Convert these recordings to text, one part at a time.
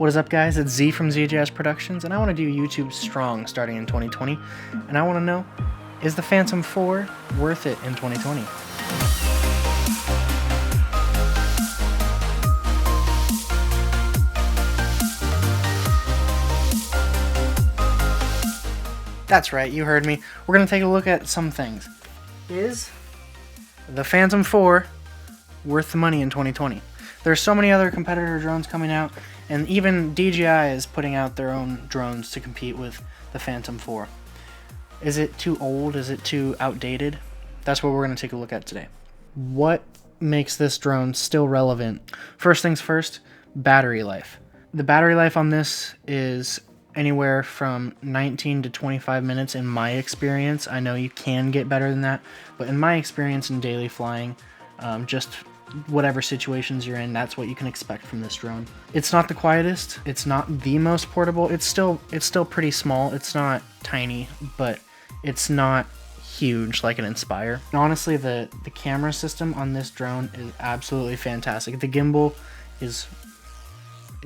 What is up, guys? It's Z from ZJS Productions, and I want to do YouTube strong starting in 2020. And I want to know, is the Phantom 4 worth it in 2020? That's right, you heard me. We're going to take a look at some things. Is the Phantom 4 worth the money in 2020? There's so many other competitor drones coming out, and even DJI is putting out their own drones to compete with the Phantom 4. Is it too old? Is it too outdated? That's what we're going to take a look at today. What makes this drone still relevant? First things first, battery life. The battery life on this is anywhere from 19 to 25 minutes in my experience. I know you can get better than that, but in my experience in daily flying, just whatever situations you're in, that's what you can expect from this drone. It's not the quietest, it's not the most portable, it's still pretty small. It's not tiny, but it's not huge like an Inspire. And honestly, the camera system on this drone is absolutely fantastic. The gimbal it's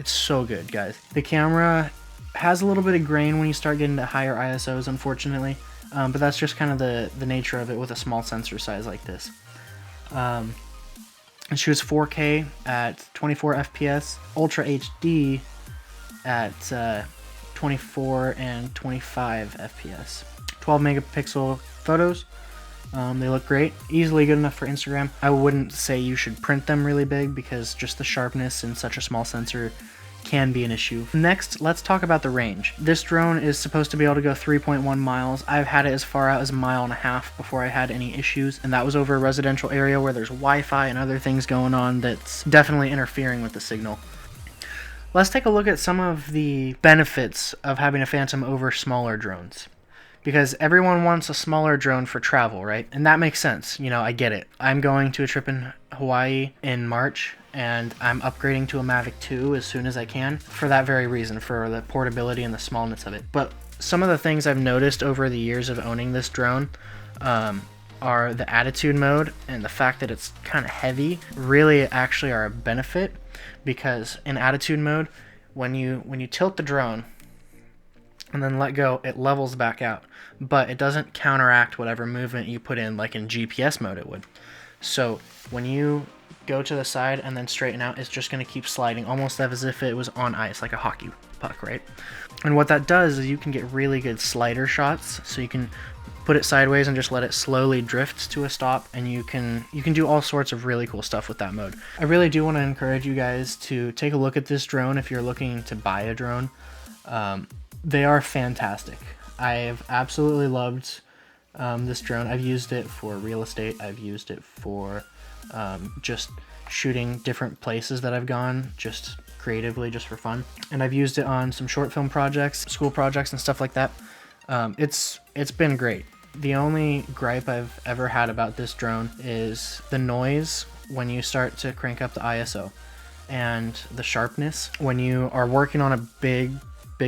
so good, guys. The camera has a little bit of grain when you start getting to higher ISOs, unfortunately, but that's just kind of the nature of it with a small sensor size like this. It shoots 4K at 24 FPS, Ultra HD at 24 and 25 FPS. 12 megapixel photos. They look great, easily good enough for Instagram. I wouldn't say you should print them really big because just the sharpness in such a small sensor can be an issue. Next, let's talk about the range. This drone is supposed to be able to go 3.1 miles. I've had it as far out as 1.5 miles before I had any issues, and that was over a residential area where there's Wi-Fi and other things going on that's definitely interfering with the signal. Let's take a look at some of the benefits of having a Phantom over smaller drones. Because everyone wants a smaller drone for travel, right? And that makes sense. You know, I get it. I'm going to a trip in Hawaii in March, and I'm upgrading to a Mavic 2 as soon as I can for that very reason, for the portability and the smallness of it. But some of the things I've noticed over the years of owning this drone are the attitude mode and the fact that it's kind of heavy really actually are a benefit, because in attitude mode, when you tilt the drone and then let go, it levels back out, but it doesn't counteract whatever movement you put in, like in GPS mode it would. So when you go to the side and then straighten out, it's just going to keep sliding, almost as if it was on ice, like a hockey puck, right? And what that does is you can get really good slider shots, so you can put it sideways and just let it slowly drift to a stop, and you can do all sorts of really cool stuff with that mode. I really do want to encourage you guys to take a look at this drone if you're looking to buy a drone. They are fantastic. I've absolutely loved this drone. I've used it for real estate. I've used it for just shooting different places that I've gone, just creatively, just for fun. And I've used it on some short film projects, school projects, and stuff like that. It's been great. The only gripe I've ever had about this drone is the noise when you start to crank up the ISO, and the sharpness when you are working on a big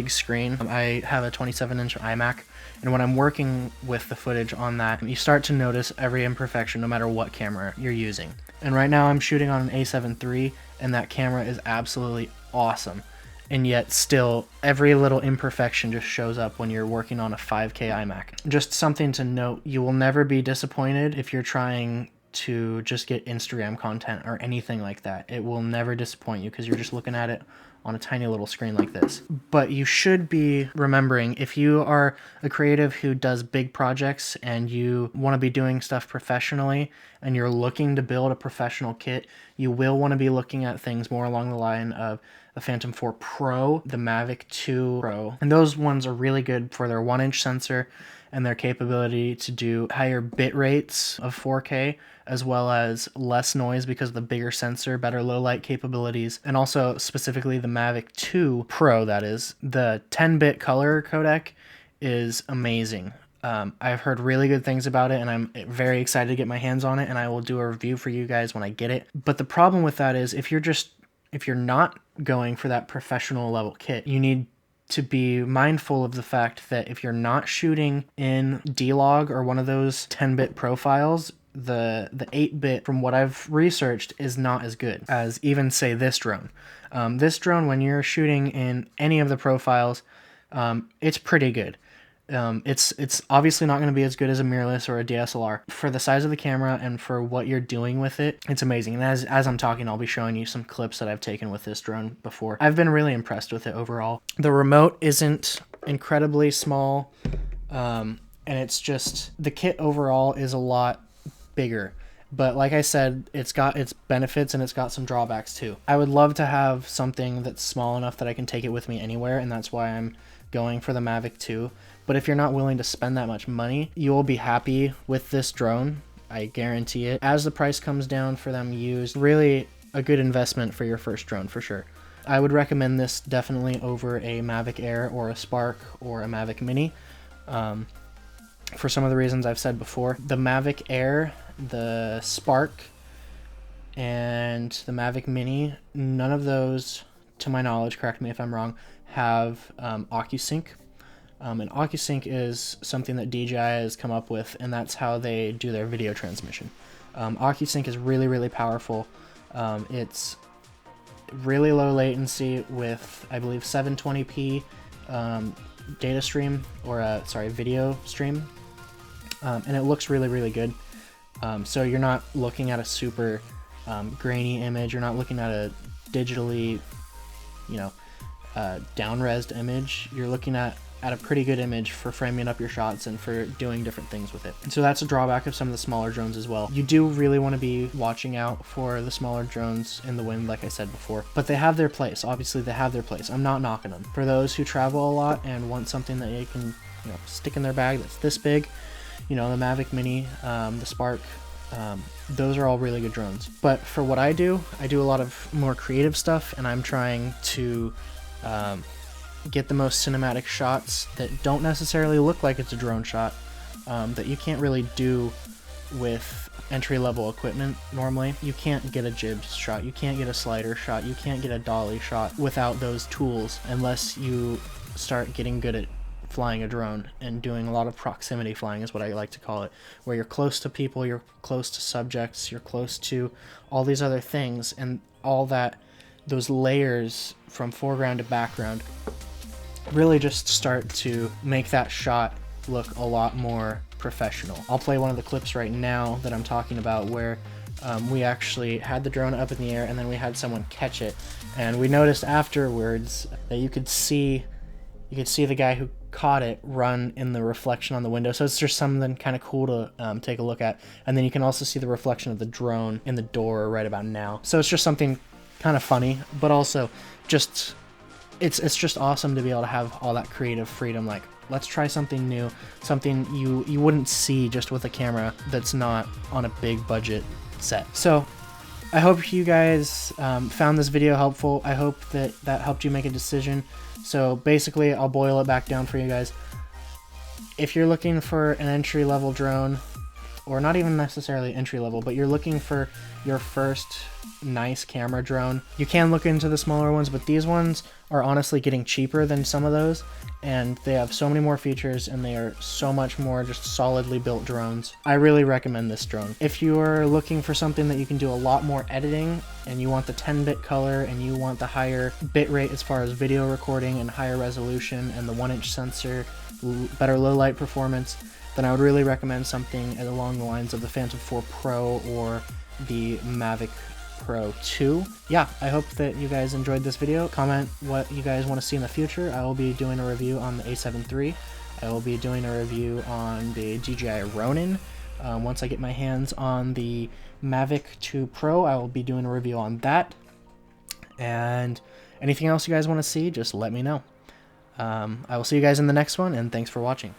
screen. I have a 27-inch iMac, and when I'm working with the footage on that, you start to notice every imperfection no matter what camera you're using. And right now I'm shooting on an A7 III, and that camera is absolutely awesome. And yet still, every little imperfection just shows up when you're working on a 5K iMac. Just something to note, you will never be disappointed if you're trying to just get Instagram content or anything like that. It will never disappoint you because you're just looking at it on a tiny little screen like this. But you should be remembering, if you are a creative who does big projects and you want to be doing stuff professionally and you're looking to build a professional kit, you will want to be looking at things more along the line of the Phantom 4 Pro, the Mavic 2 Pro. And those ones are really good for their 1-inch sensor and their capability to do higher bit rates of 4K, as well as less noise because of the bigger sensor, better low light capabilities, and also specifically the Mavic 2 Pro, that is. The 10-bit color codec is amazing. I've heard really good things about it, and I'm very excited to get my hands on it, and I will do a review for you guys when I get it. But the problem with that is if you're not going for that professional level kit, you need to be mindful of the fact that if you're not shooting in D-Log or one of those 10-bit profiles, the 8-bit, from what I've researched, is not as good as even, say, this drone. This drone, when you're shooting in any of the profiles, it's pretty good. It's obviously not going to be as good as a mirrorless or a DSLR. For the size of the camera and for what you're doing with it, it's amazing. And as I'm talking, I'll be showing you some clips that I've taken with this drone before. I've been really impressed with it overall. The remote isn't incredibly small, and it's just, the kit overall is a lot bigger. But like I said, it's got its benefits and it's got some drawbacks too. I would love to have something that's small enough that I can take it with me anywhere, and that's why I'm going for the Mavic 2. But if you're not willing to spend that much money, you will be happy with this drone. I guarantee it. As the price comes down for them used, really a good investment for your first drone for sure. I would recommend this definitely over a Mavic Air or a Spark or a Mavic Mini. For some of the reasons I've said before. The Mavic Air, the Spark, and the Mavic Mini, none of those, to my knowledge, correct me if I'm wrong, have OcuSync. And OcuSync is something that DJI has come up with, and that's how they do their video transmission. OcuSync is really, really powerful. It's really low latency with, I believe, 720p data stream, or video stream, and it looks really, really good. So you're not looking at a super grainy image. You're not looking at a digitally, down-resed image. You're looking at a pretty good image for framing up your shots and for doing different things with it. And so that's a drawback of some of the smaller drones as well. You do really want to be watching out for the smaller drones in the wind, like I said before, but they have their place. Obviously they have their place. I'm not knocking them. For those who travel a lot and want something that they can stick in their bag that's this big, the Mavic Mini, the Spark, those are all really good drones. But for what I do a lot of more creative stuff, and I'm trying to get the most cinematic shots that don't necessarily look like it's a drone shot, that you can't really do with entry-level equipment normally. You can't get a jibs shot, you can't get a slider shot, you can't get a dolly shot without those tools unless you start getting good at flying a drone and doing a lot of proximity flying, is what I like to call it, where you're close to people, you're close to subjects, you're close to all these other things, and all that, those layers from foreground to background really just start to make that shot look a lot more professional. I'll play one of the clips right now that I'm talking about where we actually had the drone up in the air and then we had someone catch it, and we noticed afterwards that you could see the guy who caught it run in the reflection on the window. So it's just something kind of cool to take a look at. And then you can also see the reflection of the drone in the door right about now. So it's just something kind of funny, but also just it's just awesome to be able to have all that creative freedom. Like, let's try something new, something you wouldn't see just with a camera that's not on a big budget set. So I hope you guys found this video helpful. I hope that helped you make a decision. So basically, I'll boil it back down for you guys. If you're looking for an entry-level drone, or not even necessarily entry-level, but you're looking for your first nice camera drone, you can look into the smaller ones, but these ones are honestly getting cheaper than some of those, and they have so many more features, and they are so much more just solidly built drones. I really recommend this drone. If you are looking for something that you can do a lot more editing, and you want the 10-bit color, and you want the higher bit rate as far as video recording and higher resolution, and the 1-inch sensor, better low light performance, then I would really recommend something along the lines of the Phantom 4 Pro or the Mavic Pro 2. Yeah, I hope that you guys enjoyed this video. Comment what you guys want to see in the future. I will be doing a review on the A7 III. I will be doing a review on the DJI Ronin. Once I get my hands on the Mavic 2 Pro, I will be doing a review on that. And anything else you guys want to see, just let me know. I will see you guys in the next one, and thanks for watching.